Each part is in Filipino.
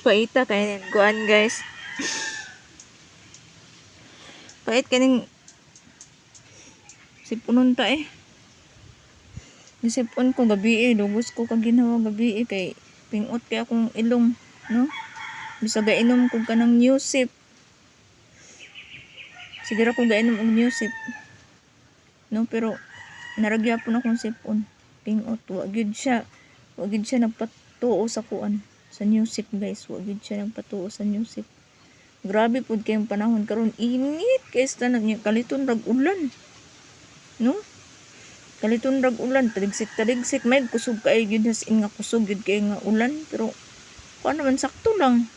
paita kainin kuan guys. Pait kaning sipunon ta eh. Nisipon ko gabi lugos ko kag ginawa gabi kay pingot kay akong ilong, no? Bisag gainom ko kanang Newsip. Siguro ko gainom og Newsip. No, pero naragyapon akong sipon. Pingot, wa gyud siya nagpatuo sa kuan sa Newsip guys. Wa gyud siya nagpatuo sa Newsip. Grabe pud kay ang panahon karon, init kay sa tanan kaliton rag ulan. No? Kaliton rag ulan, taligsik may kusog kay gyud as in nga kusog gyud kay nga ulan, pero kuan naman sakto lang.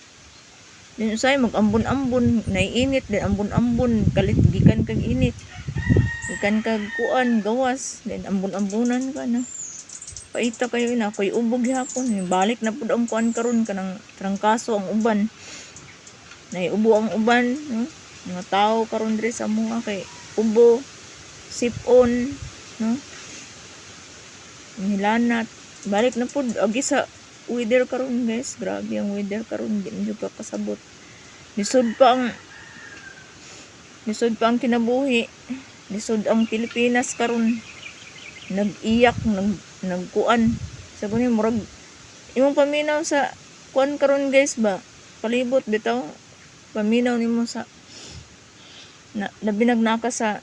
Din usay mag-ambon-ambon, naiinit din ambon-ambon, kalit gikan kag init. Gikan kag kuan gawas, din ambon-ambonan ka na. Paita kayo na ako'y ubog gihapon, balik na pud ang kuan karon kanang trangkaso ang uban. Naiubo ang uban, no? Mga tao karon diri sa mga kay ubo, sipon, no? Nilanat, balik na pud agi sa weather karon guys. Grabe ang weather karon, di mo ka kasabot. Lisod pa ang kinabuhi. Lisod ang Pilipinas karon. Nag-iyak, nagkuan. Sabi ni murag imong paminaw sa kuan karon guys ba? Palibot bitaw. Paminaw nimo sa nabinagnaka sa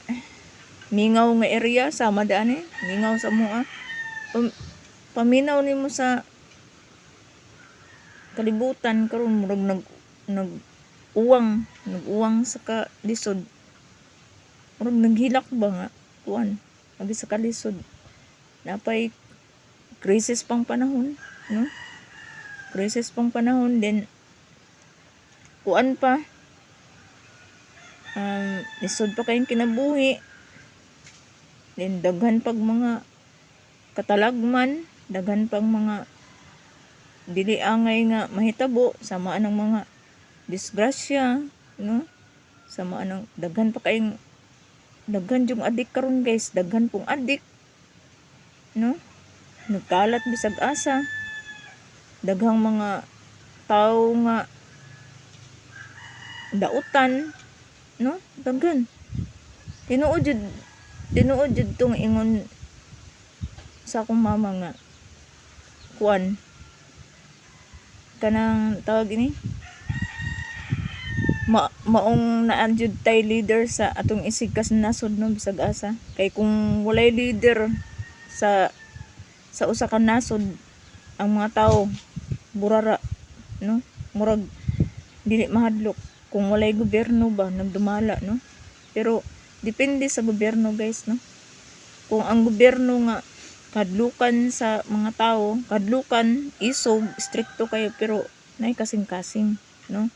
mingaw nga area sa madaan mingaw sa mua. Paminaw nimo sa kalibutan karon murag nag-uwang sa kalisod. Murag naghilak ba nga kuan agi sa kalisod. Napay krisis pang panahon, no? Krisis pang panahon din kuan pa. Lisod pa kayong kinabuhi. Then daghan pag mga katalagman, daghan pang mga dili angay nga mahitabo, samaan ng mga disgrasya, no? Samaan ng daghan yung adik karon guys, daghan pong adik, no? Nagkalat bisag asa. Daghang mga tao nga dautan, no? Daghan. Tinuod jud tong ingon sa akong mama nga kuan kanang tawag ini maong naanjud tay leader sa atong isig kas nasod, no? Bisag asa kay kung walay leader sa usa ka nasod, ang mga tao burara, no? Murag dili mahadlok kung walay gobyerno ba nagdumala, no? Pero depende sa gobyerno guys, no? Kung ang gobyerno nga kadlukan sa mga tao, kadlukan, isog, stricto kayo, pero nay kasing-kasing, no?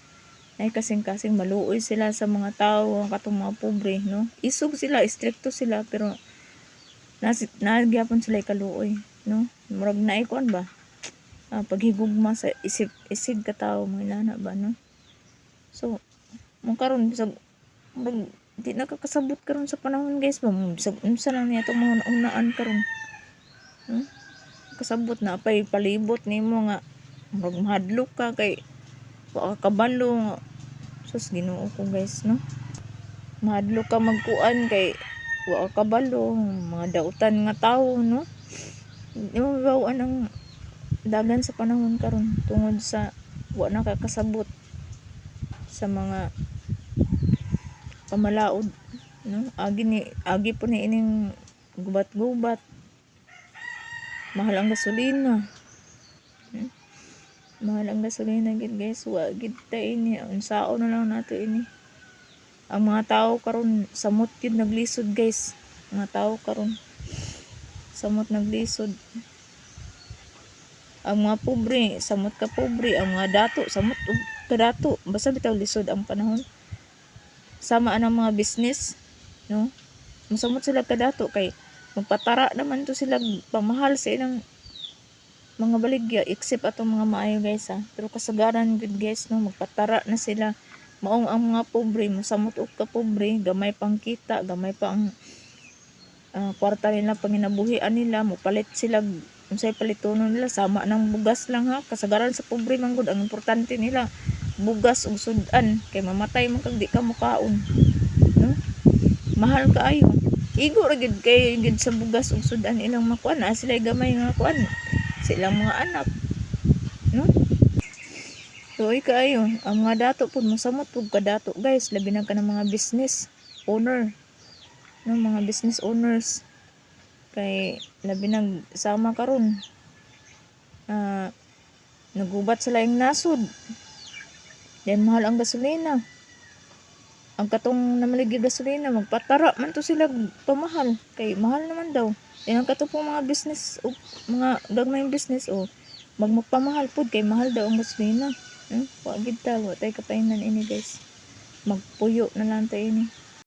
Nay kasing-kasing, maluoy sila sa mga tao, katong mga pobre, no? Isog sila, stricto sila, pero nagyapon sila kaluoy, no? Murag naikuan ba? Paghigugma sa isig ka tao, mga inana ba, no? So, mong karon bisag murag di nakakasabot karon sa panahon guys ba, bisag unsa lang niya itong mga naunaan karon. Kasabot na pay palibot nimo nga murag mahadlok ka kay wa ka kabalo nga sus Ginoo ko guys, no? Mahadlok ka magkuan kay wa ka kabalo, mga dautan nga tawo, no? Imo bawaan ang dagan sa panahon karon tungod sa wa nakakasabot sa mga pamalaod, no? Agi po ni ining gubat-gubat. Mahal ang gasolina. Mahal ang gasolina gid guys. Wa gid ta ini, unsao na lang nato ini. Ang mga tao karon samot gid naglisod guys. Mga tao karon samot naglisod. Ang mga pobre, samot ka pobre, ang mga dato samot ka dato. Basta bitaw lisod ang panahon. Sama ang mga business, no? Masamot sila kadato kay magpatara naman to sila pamahal sa ilang mga baligya except atong mga maayo guys ha. Pero kasagaran good guys, no? Magpatara na sila. Maong ang mga pobre, masamot og ka pobre, gamay pang kita, gamay pa ang kwarta nila, panginabuhian nila, mupalit sila unsay palitonon nila sama ng bugas lang ha, kasagaran sa pobre man gud ang importante nila bugas ug sudan kay mamatay man kag di ka mukaon, no? Mahal kaayo. Igo ra gid kay gid sa bugas ug sudan ilang makuan na sila gamay nga kuan sa ilang mga anak, no? Tuoy kaayo ang mga dato pud mosamot pud ka dato guys, labi na ka ng mga business owner, no? Mga business owners kay labi nang sama karon nagubat sila yung nasod, then mahal ang gasolina. Ang katong namaligid gasolina magpatara man to sila pamahal kay mahal naman daw. Then ang katong pong mga business o mga gagmayng business o magpamahal pud kay mahal daw ang gasolina. Wa gid ta, wa tay kapahinan ini guys. Magpuyo na lang tayo ini.